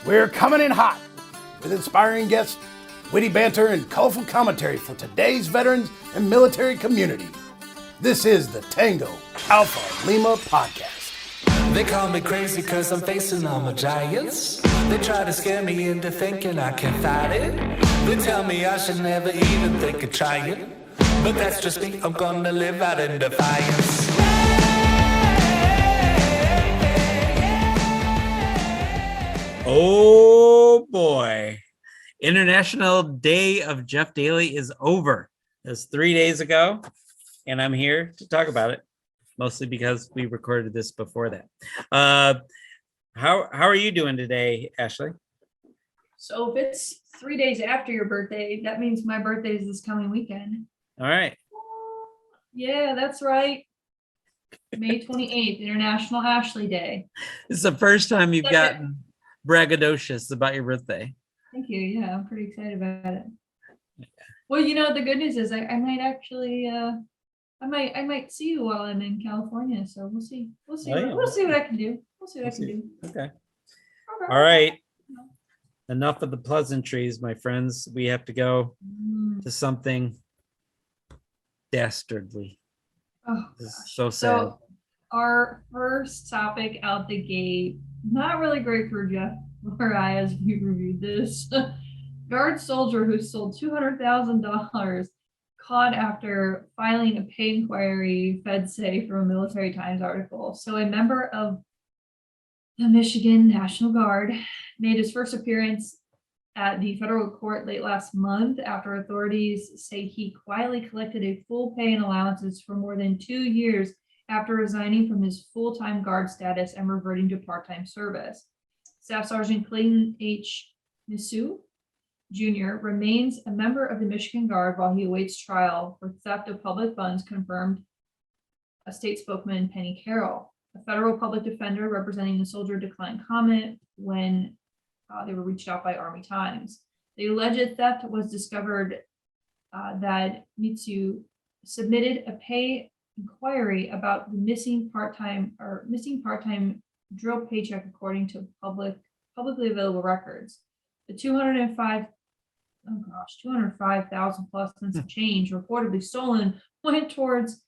We're coming in hot with inspiring guests, witty banter, and colorful commentary for today's veterans and military community. This is the Tango Alpha Lima podcast. They call me crazy cause I'm facing all my giants. They try to scare me into thinking I can fight it. They tell me I should never even think of trying. But that's just me, I'm gonna live out in defiance. Oh boy. International Day of Jeff Daly is over. It was 3 days ago, and I'm here to talk about it, mostly because we recorded this before that. How are you doing today, Ashley? So if it's 3 days after your birthday, that means my birthday is this coming weekend. All right. Yeah, that's right. May 28th, International Ashley Day. This is the first time you've gotten braggadocious about your birthday. Thank you. Yeah, I'm pretty excited about it. Well, you know, the good news is I might actually I might see you while I'm in California. So we'll see. We'll see. Oh, yeah. We'll see what I can do. We'll see what I can do. Okay. All right. Enough of the pleasantries, my friends. We have to go to something dastardly. Oh, This is so sad. so our first topic out the gate, not really great for Jeff or I as we reviewed this. Guard soldier who sold $200,000 caught after filing a pay inquiry, Feds say, from a Military Times article. So a member of the Michigan National Guard made his first appearance at the federal court late last month after authorities say he quietly collected a full pay and allowances for more than 2 years after resigning from his full-time guard status and reverting to part-time service. Staff Sergeant Clayton H. Misu Jr. remains a member of the Michigan Guard while he awaits trial for theft of public funds, confirmed a state spokesman, Penny Carroll. A federal public defender representing the soldier declined comment when they were reached out by Army Times. The alleged theft was discovered that Mitsu submitted a pay inquiry about the missing part-time drill paycheck according to publicly available records. The 205,000 plus and some change reportedly stolen went towards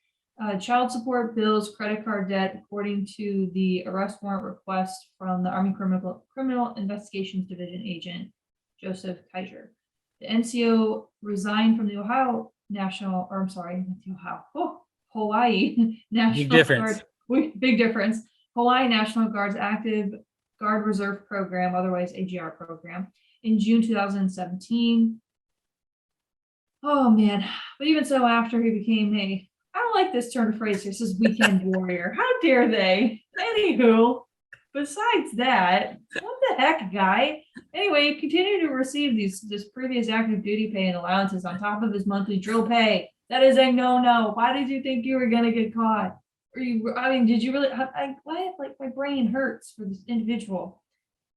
child support bills, credit card debt, according to the arrest warrant request from the Army Criminal Investigations Division agent Joseph Kaiser. The NCO resigned from the Hawaii National Guard. Big difference. Hawaii National Guard's active Guard Reserve program, otherwise AGR program, in June 2017. Oh man, but even so, after he became I don't like this turn of phrase here, it says weekend warrior. How dare they? Anywho, besides that, what the heck, guy? Anyway, he continued to receive this previous active duty pay and allowances on top of his monthly drill pay. That is a no-no. Why did you think you were gonna get caught? Did you really? Why? Like, my brain hurts for this individual.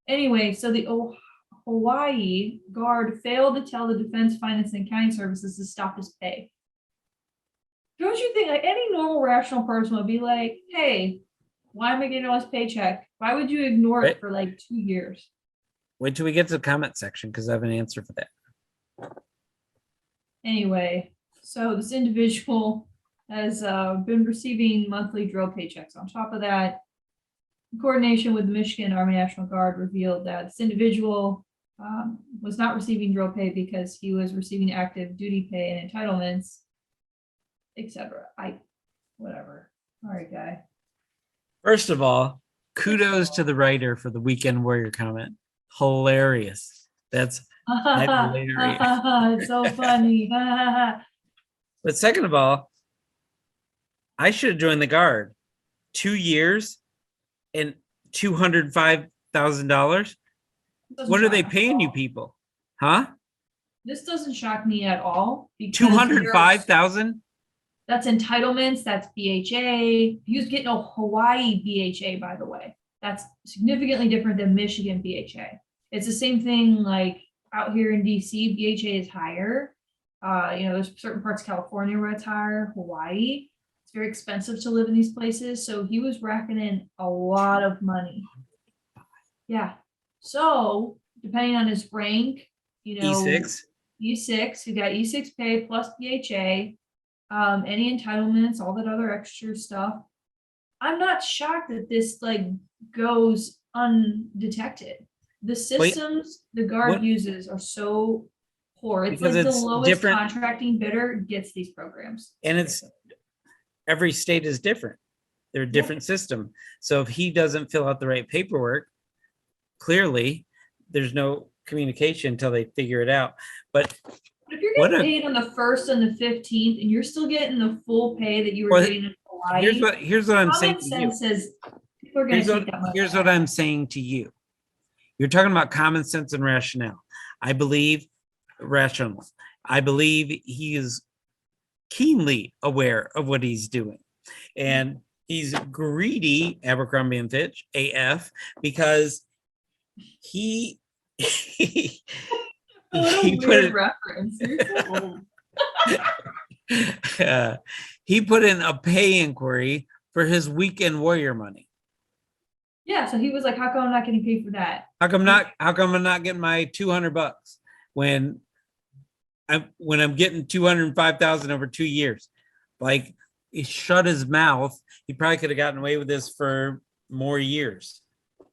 Anyway, so the Hawaii Guard failed to tell the Defense Finance and Accounting Services to stop his pay. Don't you think any normal rational person would be like, hey, why am I getting all this paycheck? Why would you ignore it for 2 years? Wait till we get to the comment section because I have an answer for that. Anyway, so this individual has been receiving monthly drill paychecks. On top of that, in coordination with the Michigan Army National Guard revealed that this individual was not receiving drill pay because he was receiving active duty pay and entitlements, etc. Whatever. All right, guy. First of all, kudos to the writer for the weekend warrior comment. Hilarious. That's hilarious. It's so funny. But second of all, I should have joined the Guard. 2 years and $205,000. What are they paying you people? Huh? This doesn't shock me at all. $205,000? That's entitlements. That's BHA. He was getting a Hawaii BHA, by the way. That's significantly different than Michigan BHA. It's the same thing like out here in DC, BHA is higher. There's certain parts of California where it's higher. Hawaii, it's very expensive to live in these places. So he was racking in a lot of money. Yeah. So depending on his rank, E6. E6, you got E6 pay plus PHA, any entitlements, all that other extra stuff. I'm not shocked that this like goes undetected. The systems the guard uses are so poor. It's because like the it's lowest different. Contracting bidder gets these programs. And it's every state is different. They're a different system. So if he doesn't fill out the right paperwork, clearly there's no communication until they figure it out. But if you're getting paid on the 1st and the 15th, and you're still getting the full pay that you were getting in Hawaii, here's what I'm saying to you. People are going to take that money. Here's what I'm saying to you. You're talking about common sense and rationale. I believe rational. I believe he is keenly aware of what he's doing. And he's greedy, Abercrombie and Fitch, AF, because he he put reference. He put in a pay inquiry for his weekend warrior money. Yeah, so he was like, how come I'm not getting paid for that? How come I'm not getting my $200 when I'm getting 205,000 over 2 years? Like, he shut his mouth. He probably could have gotten away with this for more years.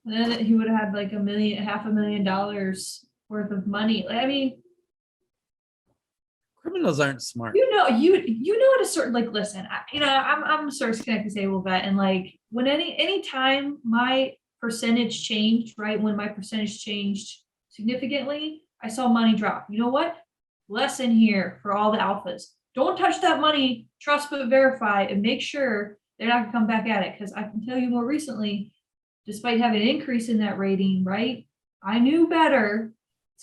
And then he would have had like $500,000 worth of money. I mean, criminals aren't smart. You know at a certain, like, listen, I'm a service-connected disabled vet, and like when anytime my percentage changed, right? When my percentage changed significantly, I saw money drop. You know what? Lesson here for all the alphas. Don't touch that money, trust but verify, and make sure they're not gonna come back at it. Because I can tell you more recently, despite having an increase in that rating, right? I knew better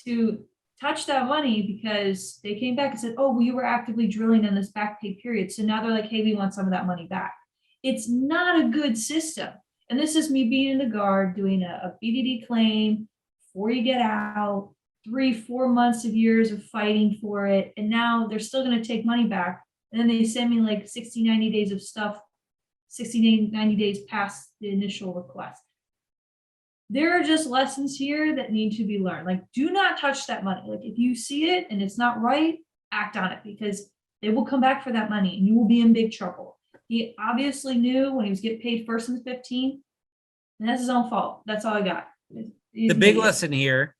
to touch that money because they came back and said, oh, we were actively drilling in this back pay period. So now they're like, hey, we want some of that money back. It's not a good system. And this is me being in the guard, doing a BDD claim before you get out, 3-4 months of years of fighting for it. And now they're still going to take money back. And then they send me like 60, 90 days of stuff, 60, 90 days past the initial request. There are just lessons here that need to be learned. Like, do not touch that money. Like, if you see it and it's not right, act on it, because they will come back for that money and you will be in big trouble. He obviously knew when he was getting paid 1st and 15th, and that's his own fault. That's all I got. The big lesson here,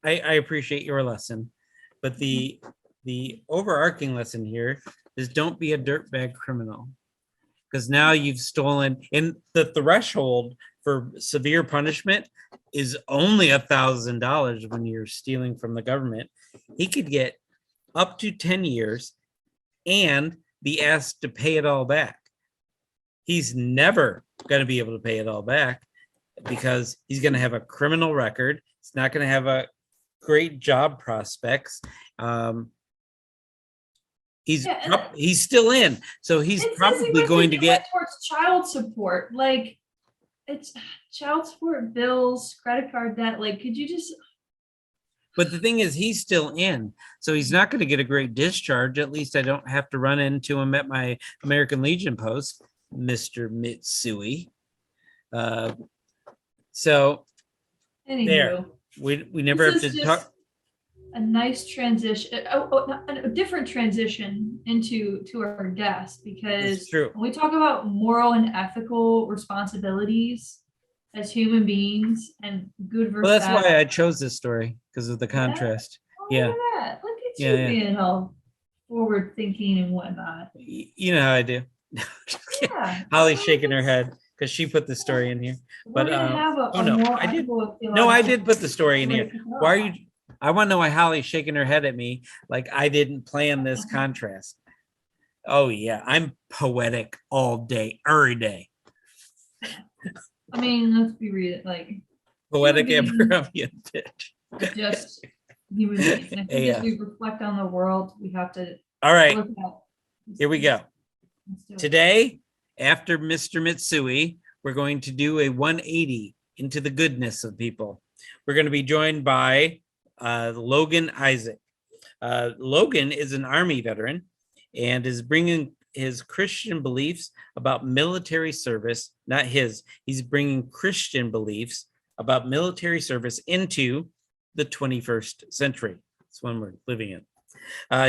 I appreciate your lesson, but the overarching lesson here is don't be a dirtbag criminal, because now you've stolen, and the threshold for severe punishment is only $1,000 when you're stealing from the government. He could get up to 10 years and be asked to pay it all back. He's never going to be able to pay it all back because he's going to have a criminal record. He's not going to have a great job prospects. He's still in, so he's probably going to get towards child support. Like, it's child support, bills, credit card debt. Like, could you just? But the thing is, he's still in, so he's not going to get a great discharge. At least I don't have to run into him at my American Legion post, Mr. Mitsui. So Anywho, there, we never have to talk. A nice transition, a different transition into our guest, because when we talk about moral and ethical responsibilities as human beings and good versus bad. Well, that's why I chose this story, because of the contrast. Yeah. Look at you being all forward thinking and whatnot. You know how I do. Yeah. Holly's shaking her head because she put the story in here. But I did put the story in here. Why are you? I want to know why Holly's shaking her head at me like I didn't plan this contrast. Oh yeah, I'm poetic all day, every day. I mean, let's be real, like poetic Abercrombie and Fitch. Just human beings. And as we reflect on the world, we have to. All right, here we go. Today, after Mr. Mitsui, we're going to do a 180 into the goodness of people. We're going to be joined by Logan Isaac. Logan is an Army veteran and is bringing his Christian beliefs about military service, not his. He's bringing Christian beliefs about military service into the 21st century. It's one we're living in.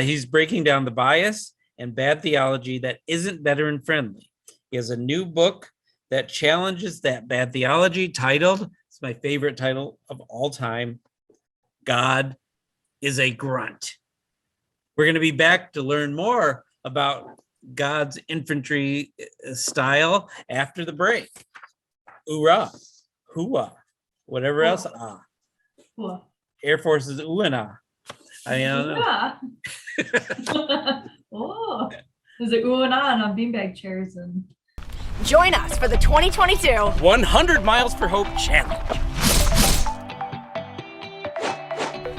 He's breaking down the bias and bad theology that isn't veteran friendly. He has a new book that challenges that bad theology titled, it's my favorite title of all time, God is a Grunt. We're going to be back to learn more about God's infantry style after the break. Hoorah, hooah, whatever else. Cool. Air Force is ooh and ah. I don't know. Yeah. Oh, there's a ooh and ah on beanbag chairs. And join us for the 2022 100 Miles for Hope Challenge.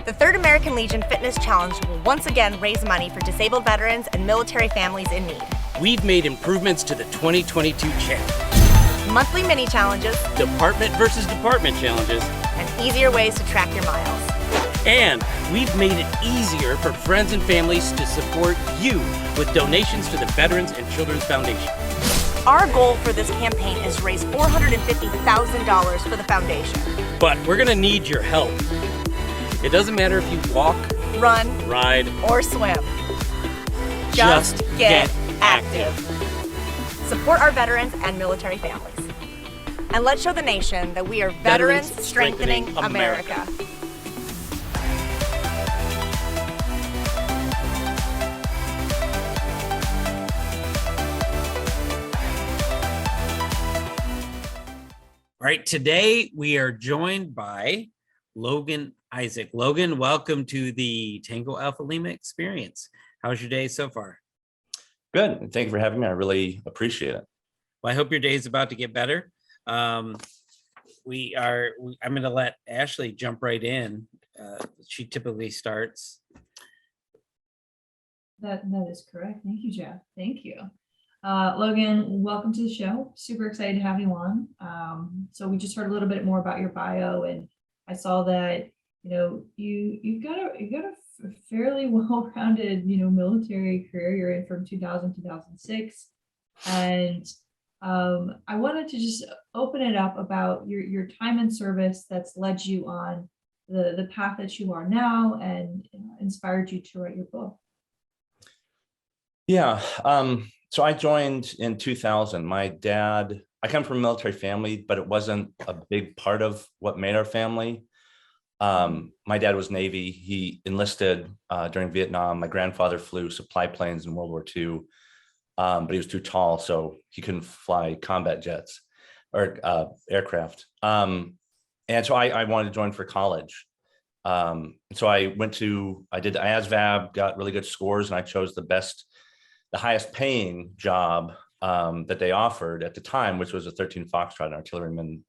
The Third American Legion Fitness Challenge will once again raise money for disabled veterans and military families in need. We've made improvements to the 2022 challenge. Monthly mini challenges, Department versus department challenges, and easier ways to track your miles. And we've made it easier for friends and families to support you with donations to the Veterans and Children's Foundation. Our goal for this campaign is to raise $450,000 for the foundation. But we're gonna need your help. It doesn't matter if you walk, Run, ride, or swim. Just get active. Support our veterans and military families. And let's show the nation that we are veterans strengthening America. All right, today we are joined by Logan Isaac. Logan, welcome to the Tango Alpha Lima experience. How's your day so far? Good. Thank you for having me. I really appreciate it. Well, I hope your day is about to get better. I'm going to let Ashley jump right in. She typically starts. that is correct. Thank you, Jeff. Thank you. Logan, welcome to the show. Super excited to have you on. So we just heard a little bit more about your bio, and I saw that you've got a fairly well-rounded military career. You're in from 2000 to 2006, and I wanted to just open it up about your time in service that's led you on the path that you are now and inspired you to write your book. Yeah. So I joined in 2000. I come from a military family, but it wasn't a big part of what made our family. My dad was Navy. He enlisted during Vietnam. My grandfather flew supply planes in World War II, but he was too tall, so he couldn't fly combat jets or aircraft. And so I wanted to join for college. So I did IASVAB, got really good scores, and I chose the highest paying job that they offered at the time, which was a 13 Foxtrot, an artilleryman,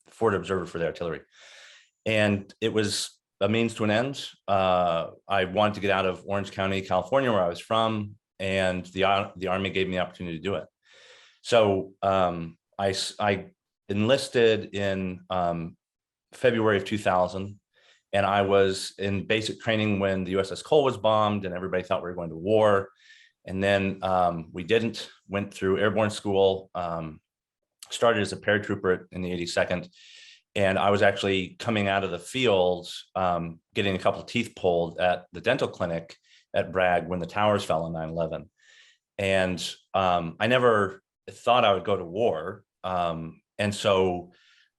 forward observer for the artillery. And it was a means to an end. I wanted to get out of Orange County, California, where I was from, and the Army gave me the opportunity to do it. So I enlisted in February of 2000, and I was in basic training when the USS Cole was bombed, and everybody thought we were going to war. And then we didn't, went through airborne school, started as a paratrooper in the 82nd. And I was actually coming out of the field, getting a couple of teeth pulled at the dental clinic at Bragg when the towers fell on 9/11. And I never thought I would go to war. And so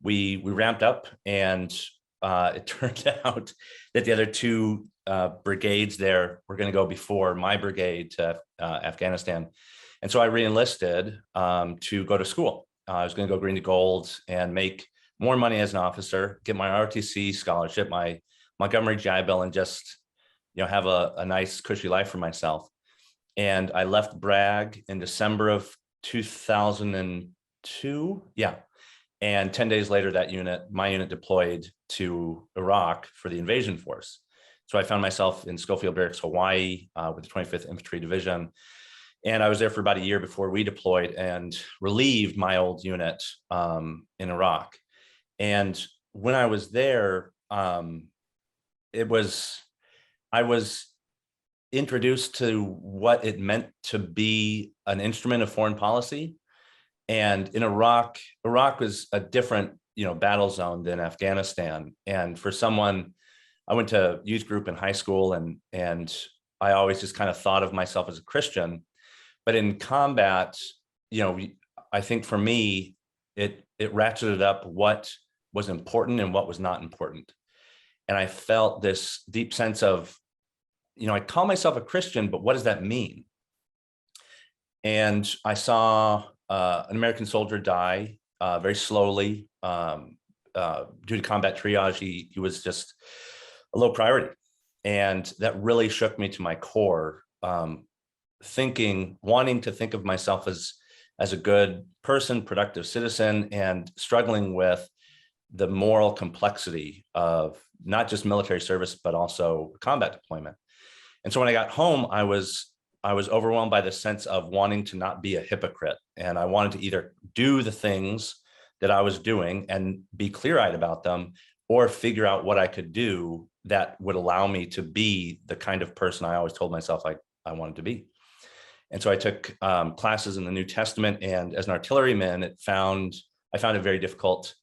we ramped up, and it turned out that the other two brigades there were going to go before my brigade to Afghanistan. And so I re-enlisted to go to school. I was going to go green to gold and make more money as an officer, get my ROTC scholarship, my Montgomery GI Bill, and just have a nice cushy life for myself. And I left Bragg in December of 2002. Yeah. And 10 days later, my unit deployed to Iraq for the invasion force. So I found myself in Schofield Barracks, Hawaii, with the 25th Infantry Division. And I was there for about a year before we deployed and relieved my old unit in Iraq. And when I was there, I was introduced to what it meant to be an instrument of foreign policy. And in Iraq was a different, battle zone than Afghanistan. And for someone, I went to youth group in high school, and I always just kind of thought of myself as a Christian. But in combat, I think for me, it ratcheted up what was important and what was not important. And I felt this deep sense of, I call myself a Christian, but what does that mean? And I saw an American soldier die very slowly due to combat triage. He was just a low priority. And that really shook me to my core, wanting to think of myself as a good person, productive citizen, and struggling with the moral complexity of not just military service, but also combat deployment. And so when I got home, I was overwhelmed by the sense of wanting to not be a hypocrite. And I wanted to either do the things that I was doing and be clear-eyed about them, or figure out what I could do that would allow me to be the kind of person I always told myself I wanted to be. And so I took classes in the New Testament, and as an artilleryman, I found it very difficult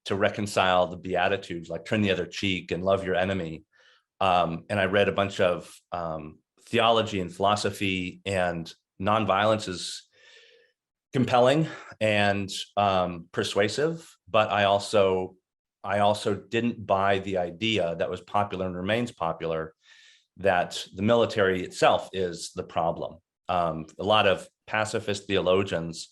to reconcile the Beatitudes, like turn the other cheek and love your enemy. And I read a bunch of theology and philosophy, and nonviolence is compelling and persuasive, but I also didn't buy the idea that was popular and remains popular, that the military itself is the problem. A lot of pacifist theologians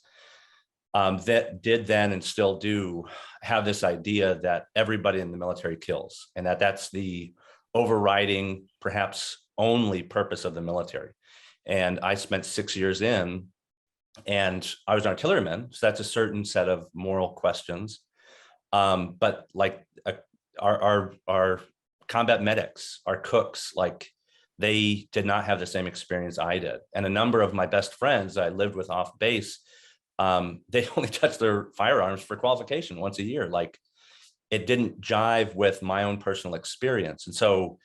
that did then and still do have this idea that everybody in the military kills, and that's the overriding, perhaps only purpose of the military. And I spent 6 years in, and I was an artilleryman, so that's a certain set of moral questions. But like our combat medics, our cooks, like they did not have the same experience I did. And a number of my best friends I lived with off base, they only touched their firearms for qualification once a year. Like it didn't jive with my own personal experience. And so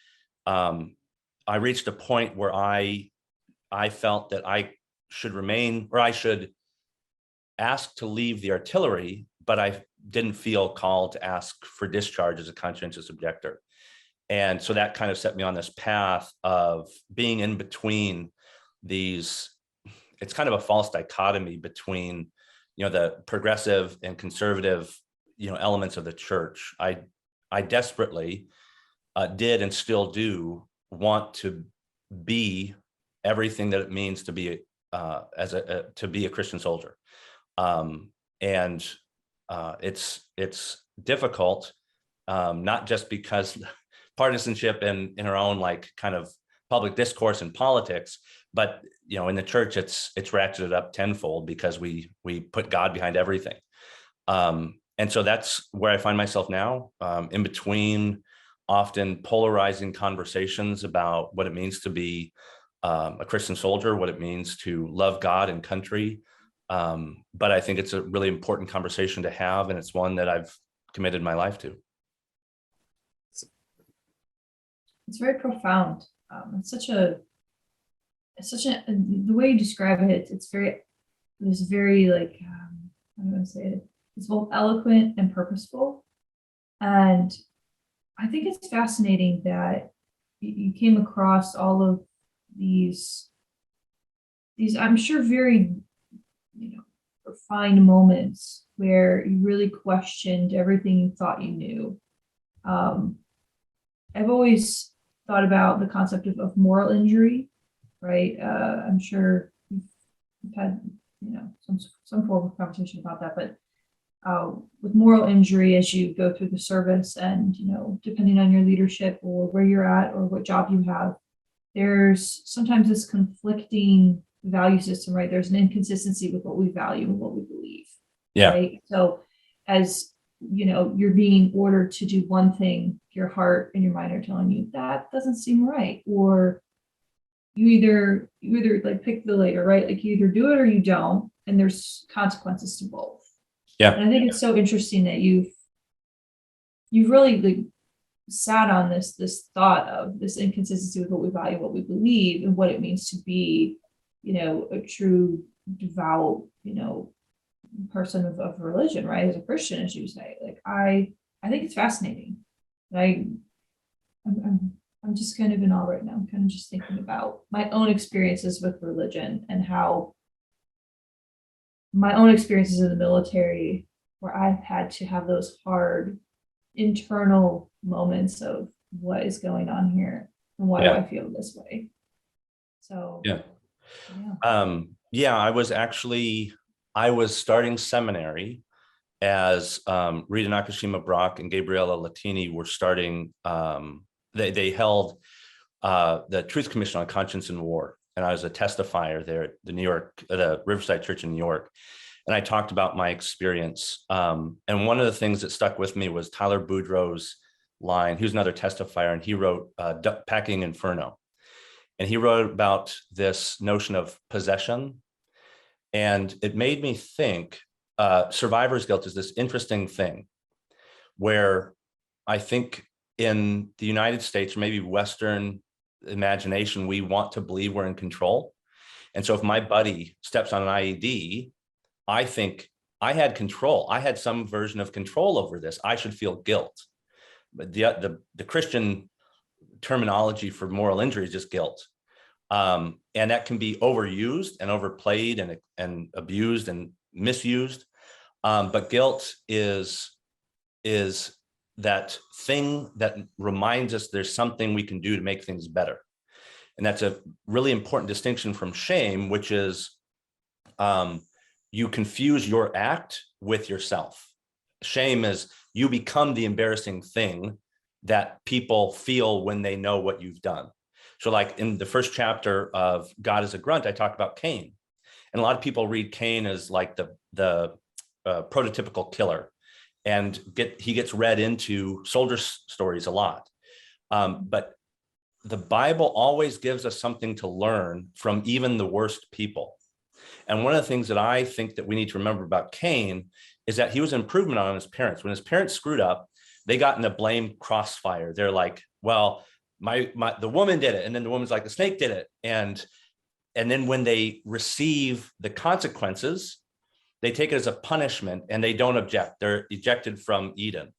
I reached a point where I felt that I should remain, or I should ask to leave the artillery, but I didn't feel called to ask for discharge as a conscientious objector. And so that kind of set me on this path of being in between these. It's kind of a false dichotomy between, the progressive and conservative, elements of the church. I desperately did and still do want to be everything that it means to be to be a Christian soldier. And it's difficult, not just because partisanship in our own like kind of public discourse and politics, but in the church it's ratcheted up tenfold because we put God behind everything. And so that's where I find myself now, in between often polarizing conversations about what it means to be a Christian soldier, what it means to love God and country. But I think it's a really important conversation to have, and it's one that I've committed my life to. It's very profound. The way you describe it, it's very like, how do I say it? It's both eloquent and purposeful. And I think it's fascinating that you came across all of these, I'm sure, very, refined moments where you really questioned everything you thought you knew. I've always thought about the concept of moral injury, right? I'm sure you've had, some form of conversation about that, but with moral injury, as you go through the service and, depending on your leadership or where you're at or what job you have, there's sometimes this conflicting value system, right? There's an inconsistency with what we value and what we believe. Yeah. Right. So as you're being ordered to do one thing, your heart and your mind are telling you that doesn't seem right, or you either like pick the later, right? Like you either do it or you don't, and there's consequences to both. Yeah. And I think it's so interesting that you've really like sat on this thought of this inconsistency with what we value, what we believe, and what it means to be, a true devout, person of religion, right? As a Christian, as you say, like I think it's fascinating. I'm just kind of in awe right now. I'm kind of just thinking about my own experiences with religion and how my own experiences in the military, where I've had to have those hard internal moments of what is going on here and why do I feel this way. So I was starting seminary as Rita Nakashima Brock and Gabriella Latini were starting. They held the Truth Commission on Conscience and War, and I was a testifier there at the Riverside Church in New York. And I talked about my experience. And one of the things that stuck with me was Tyler Boudreau's line. He was another testifier, and he wrote Packing Inferno. And he wrote about this notion of possession. And it made me think survivor's guilt is this interesting thing where I think in the United States, or maybe Western imagination, we want to believe we're in control. And so if my buddy steps on an IED, I think I had control. I had some version of control over this. I should feel guilt. But the Christian terminology for moral injury is just guilt. And that can be overused and overplayed and abused and misused. But guilt is that thing that reminds us there's something we can do to make things better. And that's a really important distinction from shame, which is you confuse your act with yourself. Shame is you become the embarrassing thing that people feel when they know what you've done. So like in the first chapter of God is a Grunt, I talked about Cain. And a lot of people read Cain as like the prototypical killer. And he gets read into soldier stories a lot. But the Bible always gives us something to learn from even the worst people. And one of the things that I think that we need to remember about Cain is that he was an improvement on his parents. When his parents screwed up, they got in a blame crossfire. They're like, well, the woman did it. And then the woman's like, the snake did it. And then when they receive the consequences, they take it as a punishment and they don't object. They're ejected from Eden.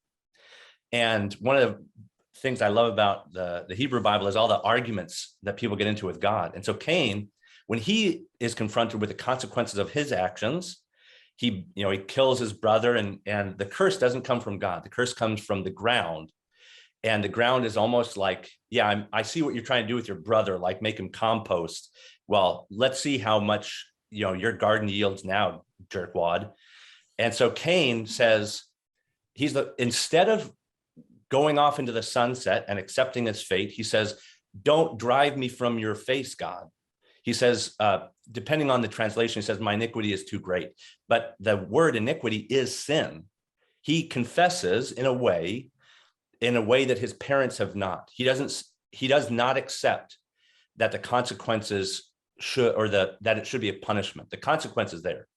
And one of the things I love about the Hebrew Bible is all the arguments that people get into with God. And so Cain, when he is confronted with the consequences of his actions, he kills his brother, and the curse doesn't come from God. The curse comes from the ground. And the ground is almost like, I see what you're trying to do with your brother, like make him compost. Well, let's see how much your garden yields now, jerkwad. And so Cain says, instead of going off into the sunset and accepting his fate, he says, don't drive me from your face, God. He says, depending on the translation, he says, my iniquity is too great. But the word iniquity is sin. He confesses in a way that his parents have not. He does not accept that the consequences that it should be a punishment. The consequence is there.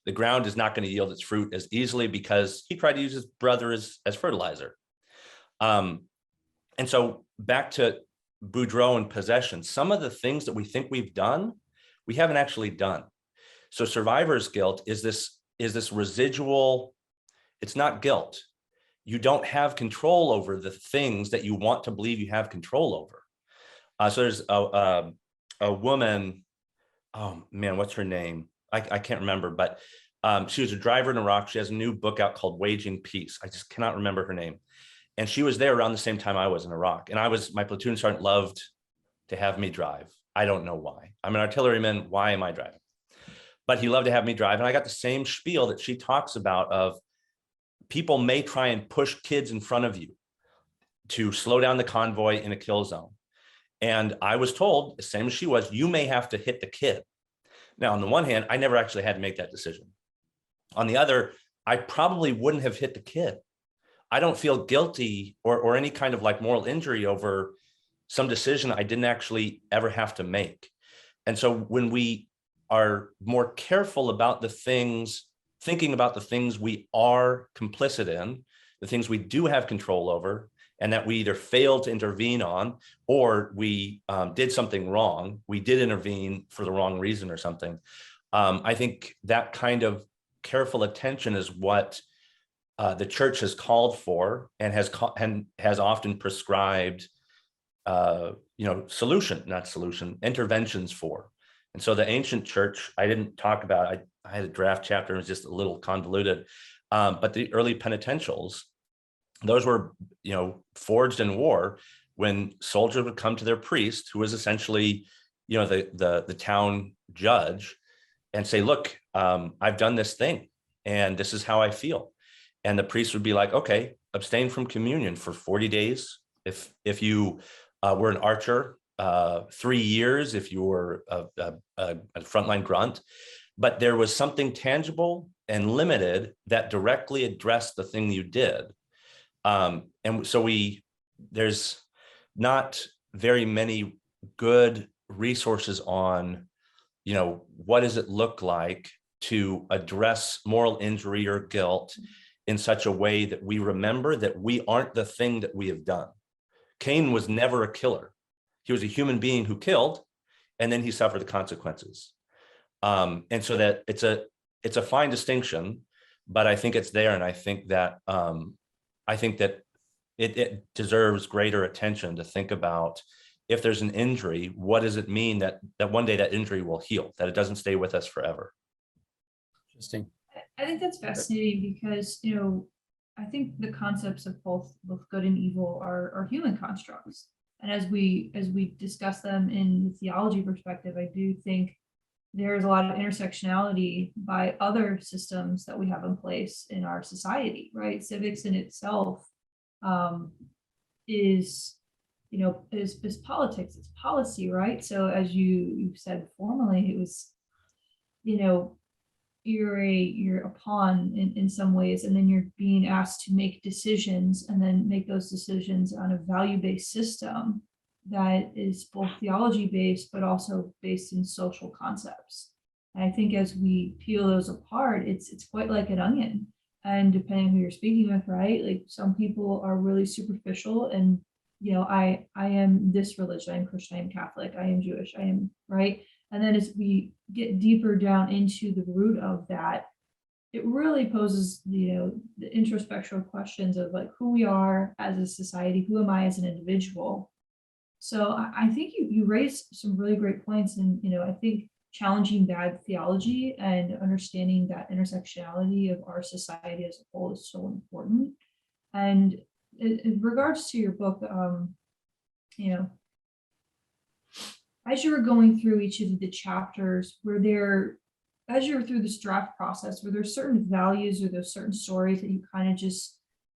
The ground is not going to yield its fruit as easily because he tried to use his brother as fertilizer. And so back to Boudreau and possession, some of the things that we think we've done, we haven't actually done. So survivor's guilt is this residual. It's not guilt. You don't have control over the things that you want to believe you have control over. So there's a woman, oh man, what's her name? I can't remember, but she was a driver in Iraq. She has a new book out called Waging Peace. I just cannot remember her name. And she was there around the same time I was in Iraq. And my platoon sergeant loved to have me drive. I don't know why. I'm an artilleryman. Why am I driving? But he loved to have me drive. And I got the same spiel that she talks about of people may try and push kids in front of you to slow down the convoy in a kill zone. And I was told, the same as she was, you may have to hit the kid. Now, on the one hand, I never actually had to make that decision. On the other, I probably wouldn't have hit the kid. I don't feel guilty or any kind of like moral injury over some decision I didn't actually ever have to make. And so when we are more careful about the things, thinking about the things we are complicit in, the things we do have control over, and that we either failed to intervene on, or we did something wrong, we did intervene for the wrong reason or something. I think that kind of careful attention is what the church has called for and has often prescribed, interventions for. And so the ancient church, I didn't talk about, I had a draft chapter, it was just a little convoluted, but the early penitentials, those were, forged in war when soldiers would come to their priest, who was essentially, the town judge, and say, look, I've done this thing and this is how I feel. And the priest would be like, okay, abstain from communion for 40 days. If you were an archer, 3 years, if you were a frontline grunt, but there was something tangible and limited that directly addressed the thing you did. And so there's not very many good resources on, what does it look like to address moral injury or guilt in such a way that we remember that we aren't the thing that we have done. Cain was never a killer. He was a human being who killed, and then he suffered the consequences. And so that it's a fine distinction, but I think it's there. And I think that it deserves greater attention to think about, if there's an injury, what does it mean that one day that injury will heal, that it doesn't stay with us forever? Interesting. I think that's fascinating because, I think the concepts of both good and evil are human constructs. And as we discuss them in the theology perspective, I do think there's a lot of intersectionality by other systems that we have in place in our society, right? Civics in itself is politics, it's policy, right? So as you said formally, it was, you're a pawn in some ways, and then you're being asked to make decisions and then make those decisions on a value-based system that is both theology-based, but also based in social concepts. And I think as we peel those apart, it's quite like an onion. And depending who you're speaking with, right? Like some people are really superficial and, I am this religion, I am Christian, I am Catholic, I am Jewish, I am, right? And then as we get deeper down into the root of that, it really poses, the introspective questions of like who we are as a society, who am I as an individual? So I think you raised some really great points, and I think challenging bad theology and understanding that intersectionality of our society as a whole is so important. And in regards to your book, as you were going through each of the chapters, as you were through this draft process, were there certain values or those certain stories that you kind of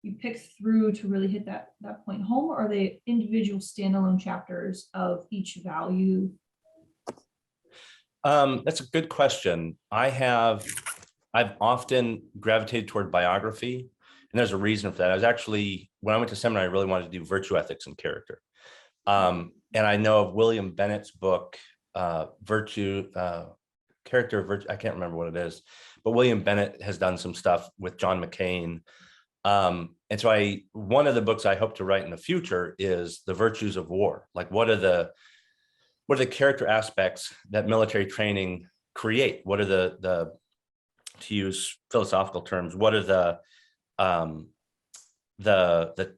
you pick through to really hit that point home, or are they individual standalone chapters of each value? That's a good question. I've often gravitated toward biography, and there's a reason for that. I was actually, when I went to seminary, I really wanted to do virtue ethics and character. And I know of William Bennett's book, Virtue, Character of Virtue, I can't remember what it is, but William Bennett has done some stuff with John McCain. And so one of the books I hope to write in the future is The Virtues of War. Like what are the character aspects that military training create? What are the to use philosophical terms, what are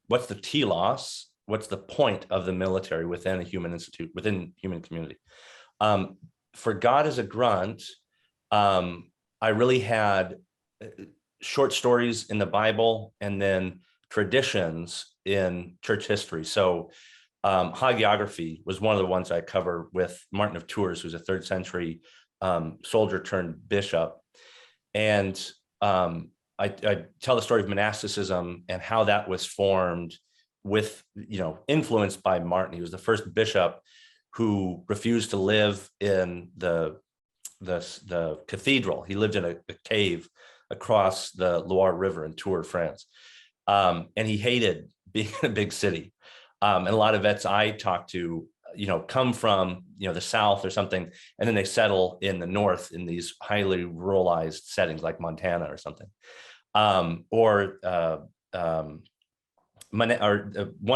what's the telos? What's the point of the military within a human institute, within human community? For God as a Grunt, I really had short stories in the Bible and then traditions in church history. So hagiography was one of the ones I cover with Martin of Tours, who's a 3rd century soldier turned bishop. And I tell the story of monasticism and how that was formed with, influenced by Martin. He was the first bishop who refused to live in the cathedral. He lived in a cave across the Loire River in Tours, France. And he hated being in a big city. And a lot of vets I talked to, come from, the South or something, and then they settle in the North in these highly ruralized settings like Montana or something. One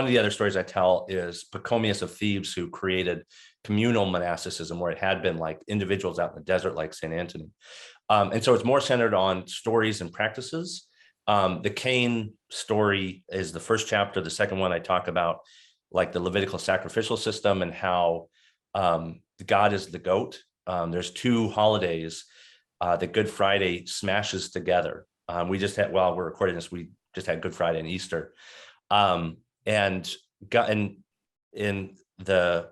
of the other stories I tell is Pachomius of Thebes, who created communal monasticism, where it had been like individuals out in the desert, like St. Anthony. And so it's more centered on stories and practices. The Cain story is the first chapter. The second one I talk about like the Levitical sacrificial system and how God is the goat. There's two holidays that Good Friday smashes together. We just had, while we're recording this, we just had Good Friday and Easter. And God, in the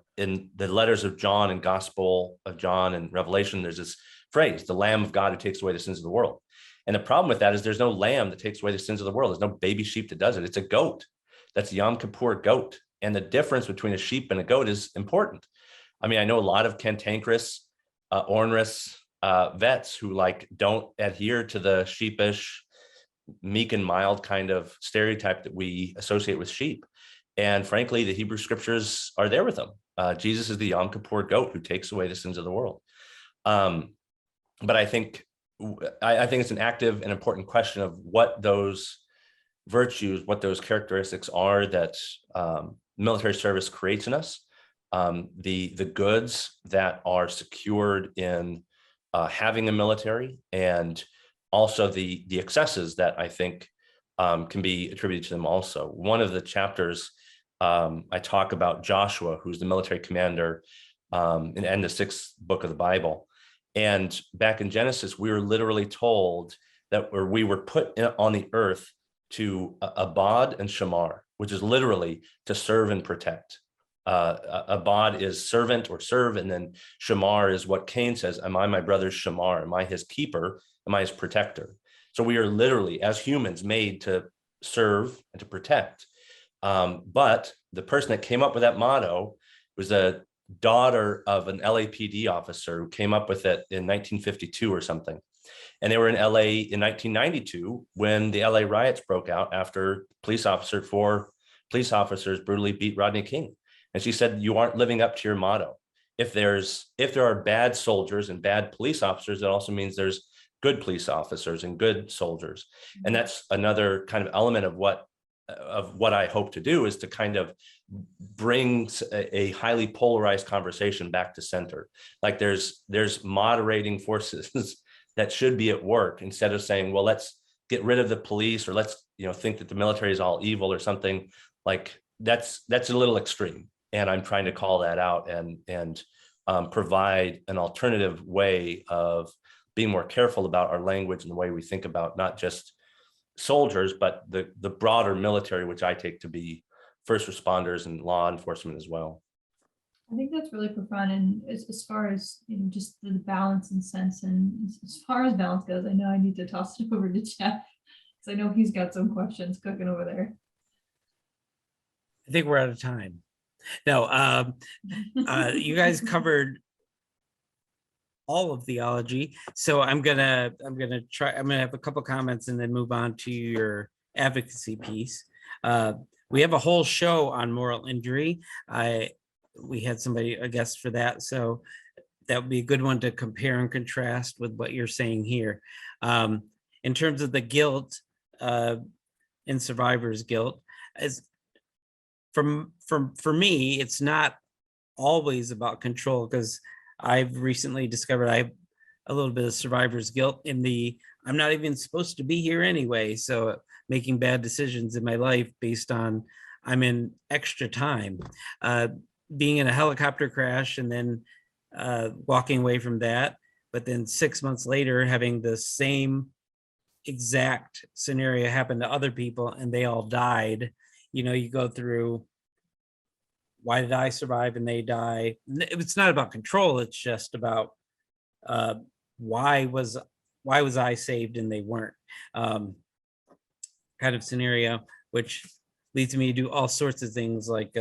letters of John and Gospel of John and Revelation, there's this phrase, the Lamb of God who takes away the sins of the world. And the problem with that is there's no lamb that takes away the sins of the world. There's no baby sheep that does it. It's a goat. That's Yom Kippur goat. And the difference between a sheep and a goat is important. I mean, I know a lot of cantankerous, ornerous vets who like don't adhere to the sheepish, meek and mild kind of stereotype that we associate with sheep. And frankly, the Hebrew scriptures are there with them. Jesus is the Yom Kippur goat who takes away the sins of the world. But I think it's an active and important question of what those virtues, what those characteristics are that military service creates in us, the goods that are secured in having a military, and also the excesses that I think can be attributed to them also. One of the chapters I talk about Joshua, who's the military commander in the 6th book of the Bible. And back in Genesis, we were literally told that we were put on the earth to abad and shamar, which is literally to serve and protect. Abad is servant or serve, and then shamar is what Cain says, am I my brother's shamar? Am I his keeper? Am I his protector? So we are literally, as humans, made to serve and to protect. But the person that came up with that motto was a daughter of an LAPD officer who came up with it in 1952 or something. And they were in LA in 1992 when the LA riots broke out after four police officers brutally beat Rodney King. And she said, you aren't living up to your motto. If there are bad soldiers and bad police officers, it also means there's good police officers and good soldiers. And that's another kind of element of what I hope to do, is to kind of bring a highly polarized conversation back to center. Like there's moderating forces that should be at work, instead of saying, well, let's get rid of the police, or let's think that the military is all evil or something. Like that's a little extreme. And I'm trying to call that out and provide an alternative way of being more careful about our language and the way we think about not just soldiers, but the broader military, which I take to be first responders and law enforcement as well. I think that's really profound. And as far as just the balance and sense, and as far as balance goes, I know I need to toss it over to Jeff, because I know he's got some questions cooking over there. I think we're out of time. No, you guys covered all of theology, so I'm gonna have a couple comments and then move on to your advocacy piece. We have a whole show on moral injury. We had a guest for that, so that would be a good one to compare and contrast with what you're saying here. In terms of the guilt and survivor's guilt, as for me, it's not always about control, because I've recently discovered I have a little bit of survivor's guilt in I'm not even supposed to be here anyway. So making bad decisions in my life based on I'm in extra time, being in a helicopter crash and then walking away from that. But then 6 months later, having the same exact scenario happen to other people and they all died. You go through, why did I survive and they die? It's not about control. It's just about why was I saved and they weren't, kind of scenario, which leads me to do all sorts of things like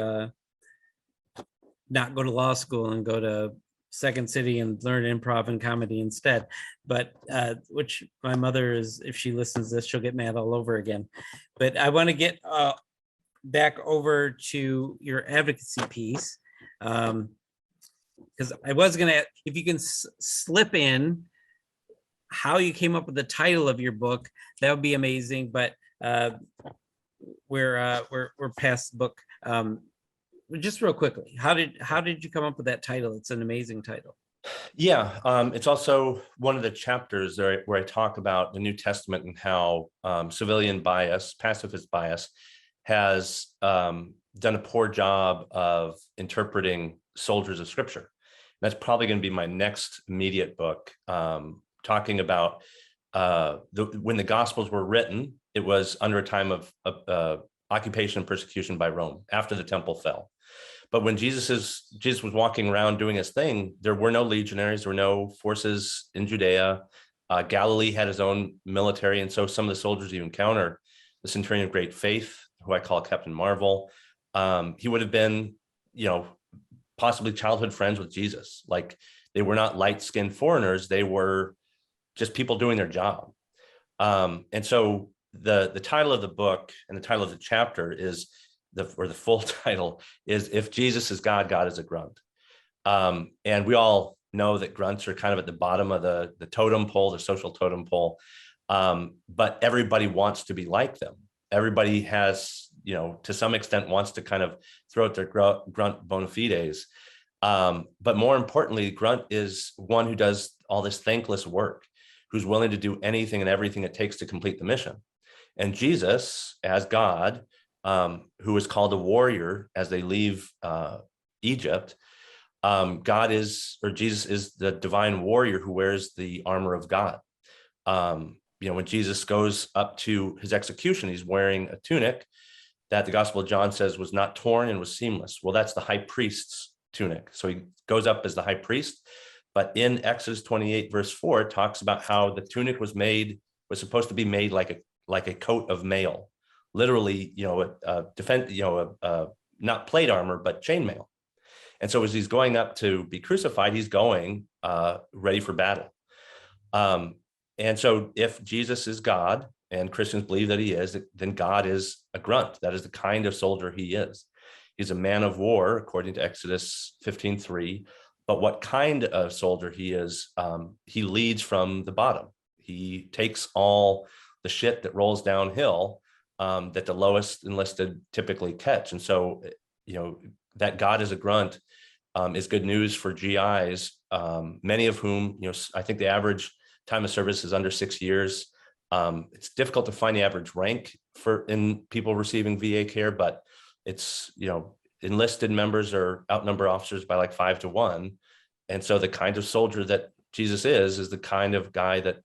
not go to law school and go to Second City and learn improv and comedy instead. But which my mother is, if she listens to this, she'll get mad all over again. But I want to get back over to your advocacy piece, because I was gonna, if you can slip in how you came up with the title of your book, that would be amazing. But we're past the book. Just real quickly, how did you come up with that title? It's an amazing title. Yeah, it's also one of the chapters where I talk about the New Testament and how civilian bias, pacifist bias, has done a poor job of interpreting soldiers of Scripture. That's probably going to be my next immediate book, talking about when the Gospels were written. It was under a time of occupation and persecution by Rome after the temple fell. But when Jesus was walking around doing his thing, there were no legionaries, there were no forces in Judea. Galilee had his own military, and so some of the soldiers you encounter, the centurion of great faith, who I call Captain Marvel, he would have been, possibly childhood friends with Jesus. Like, they were not light-skinned foreigners; they were just people doing their job. And so the title of the book and the title of the chapter is the full title is "If Jesus is God, God is a Grunt." And we all know that grunts are kind of at the bottom of the totem pole, the social totem pole. But everybody wants to be like them. Everybody has, to some extent, wants to kind of throw out their grunt bona fides. But more importantly, grunt is one who does all this thankless work, who's willing to do anything and everything it takes to complete the mission. And Jesus, as God, who is called a warrior as they leave Egypt, Jesus is the divine warrior who wears the armor of God. When Jesus goes up to his execution, he's wearing a tunic that the Gospel of John says was not torn and was seamless. Well, that's the high priest's tunic. So he goes up as the high priest. But in Exodus 28, verse 4, it talks about how the tunic was supposed to be made like a coat of mail. Literally, not plate armor, but chainmail. And so as he's going up to be crucified, he's going ready for battle. And so if Jesus is God, and Christians believe that he is, then God is a grunt. That is the kind of soldier he is. He's a man of war, according to Exodus 15:3. But what kind of soldier he is, he leads from the bottom. He takes all the shit that rolls downhill that the lowest enlisted typically catch. And so, that God is a grunt is good news for GIs, many of whom, I think the average time of service is under 6 years. It's difficult to find the average rank in people receiving VA care, but it's, enlisted members are outnumber officers by like 5 to 1. And so the kind of soldier that Jesus is the kind of guy that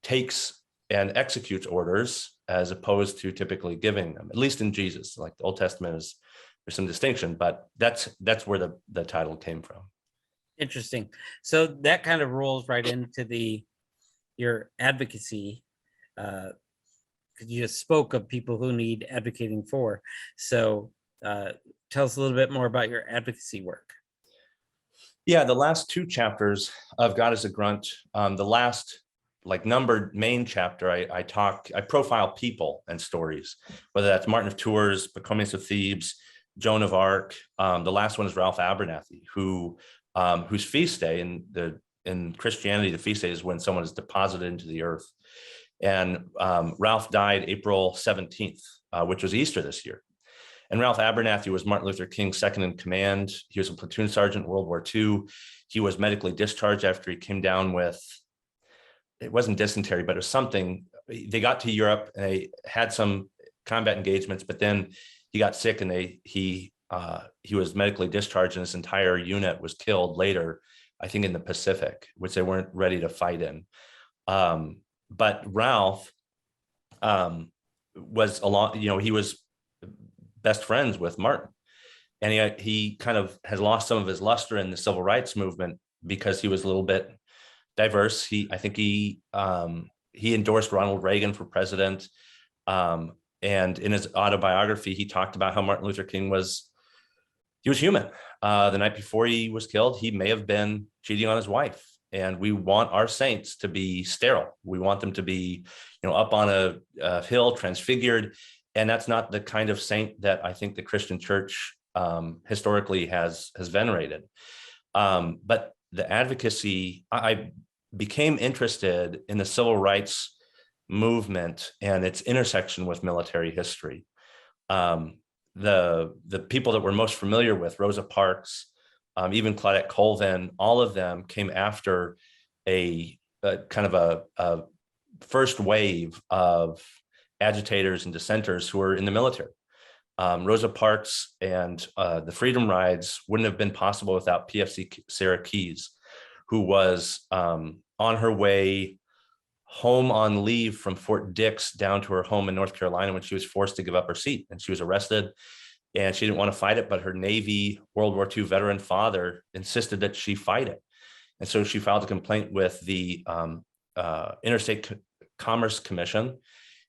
takes and executes orders as opposed to typically giving them, at least in Jesus. Like the Old Testament there's some distinction, but that's where the title came from. Interesting. So that kind of rolls right into your advocacy. You just spoke of people who need advocating for. So tell us a little bit more about your advocacy work. Yeah, the last two chapters of God is a Grunt, the last numbered main chapter, I profile people and stories, whether that's Martin of Tours, Pachomius of Thebes, Joan of Arc. The last one is Ralph Abernathy, whose feast day in Christianity, the feast day is when someone is deposited into the earth. And Ralph died April 17th, which was Easter this year. And Ralph Abernathy was Martin Luther King's second in command. He was a platoon sergeant in World War II. He was medically discharged after he came down with, it wasn't dysentery, but it was something. They got to Europe and they had some combat engagements, but then he got sick and he was medically discharged and his entire unit was killed later, I think in the Pacific, which they weren't ready to fight in. But Ralph was he was best friends with Martin, and he kind of has lost some of his luster in the civil rights movement because he was a little bit diverse. I think he endorsed Ronald Reagan for president, and in his autobiography he talked about how Martin Luther King was human. The night before he was killed, he may have been cheating on his wife. And we want our saints to be sterile. We want them to be, up on a hill, transfigured. And that's not the kind of saint that I think the Christian church historically has venerated. But the advocacy, I became interested in the civil rights movement and its intersection with military history. The people that we're most familiar with, Rosa Parks, even Claudette Colvin, all of them came after a kind of a first wave of agitators and dissenters who were in the military. Rosa Parks and the Freedom Rides wouldn't have been possible without PFC Sarah Keyes, who was on her way home on leave from Fort Dix down to her home in North Carolina when she was forced to give up her seat, and she was arrested, and she didn't want to fight it, but her Navy World War II veteran father insisted that she fight it. And so she filed a complaint with the Interstate Commerce Commission,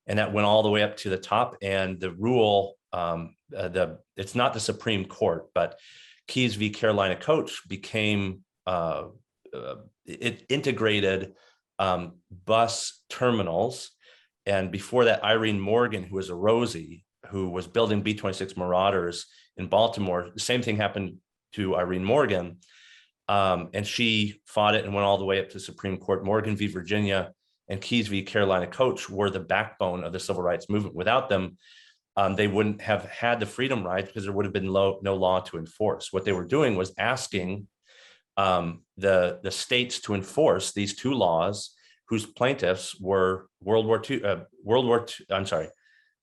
and that went all the way up to the top. And the rule, it's not the Supreme Court, but Keyes v. Carolina Coach became, it integrated bus terminals. And before that, Irene Morgan, who was a Rosie, who was building B-26 Marauders in Baltimore, the same thing happened to Irene Morgan. And she fought it and went all the way up to the Supreme Court. Morgan v. Virginia and Keyes v. Carolina Coach were the backbone of the civil rights movement. Without them, they wouldn't have had the freedom rides because there would have been no law to enforce. What they were doing was asking the states to enforce these two laws, whose plaintiffs were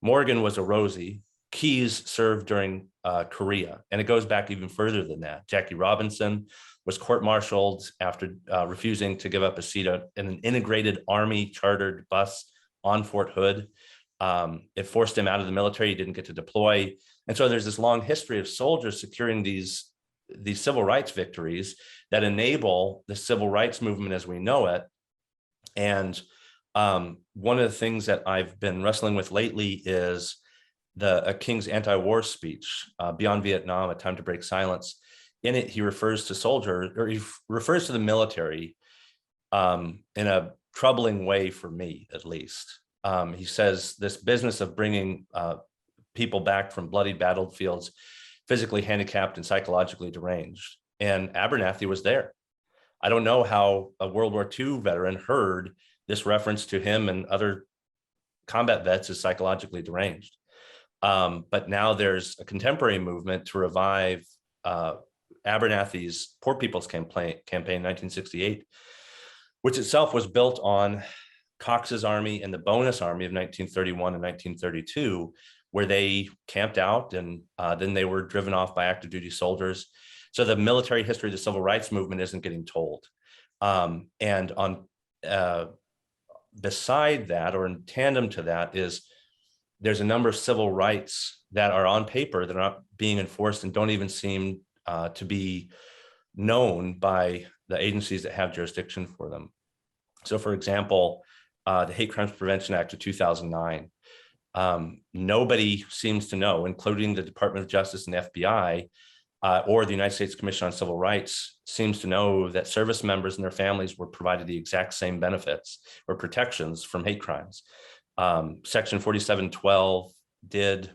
Morgan was a Rosie, Keyes served during Korea, and it goes back even further than that. Jackie Robinson was court-martialed after refusing to give up a seat in an integrated Army chartered bus on Fort Hood. It forced him out of the military. He didn't get to deploy. And so there's this long history of soldiers securing these civil rights victories that enable the civil rights movement as we know it. And one of the things that I've been wrestling with lately is a King's anti-war speech, Beyond Vietnam, A Time to Break Silence. In it, he refers to soldiers, or he refers to the military in a troubling way for me, at least. He says this business of bringing people back from bloody battlefields, physically handicapped and psychologically deranged. And Abernathy was there. I don't know how a World War II veteran heard this reference to him and other combat vets as psychologically deranged. But now there's a contemporary movement to revive Abernathy's Poor People's Campaign in 1968, which itself was built on Cox's Army and the Bonus Army of 1931 and 1932, where they camped out and then they were driven off by active duty soldiers. So the military history of the civil rights movement isn't getting told. And on beside that, or in tandem to that, there's a number of civil rights that are on paper that are not being enforced and don't even seem to be known by the agencies that have jurisdiction for them. So for example, the Hate Crimes Prevention Act of 2009, nobody seems to know, including the Department of Justice and the FBI, or the United States Commission on Civil Rights, seems to know that service members and their families were provided the exact same benefits or protections from hate crimes. Section 4712 did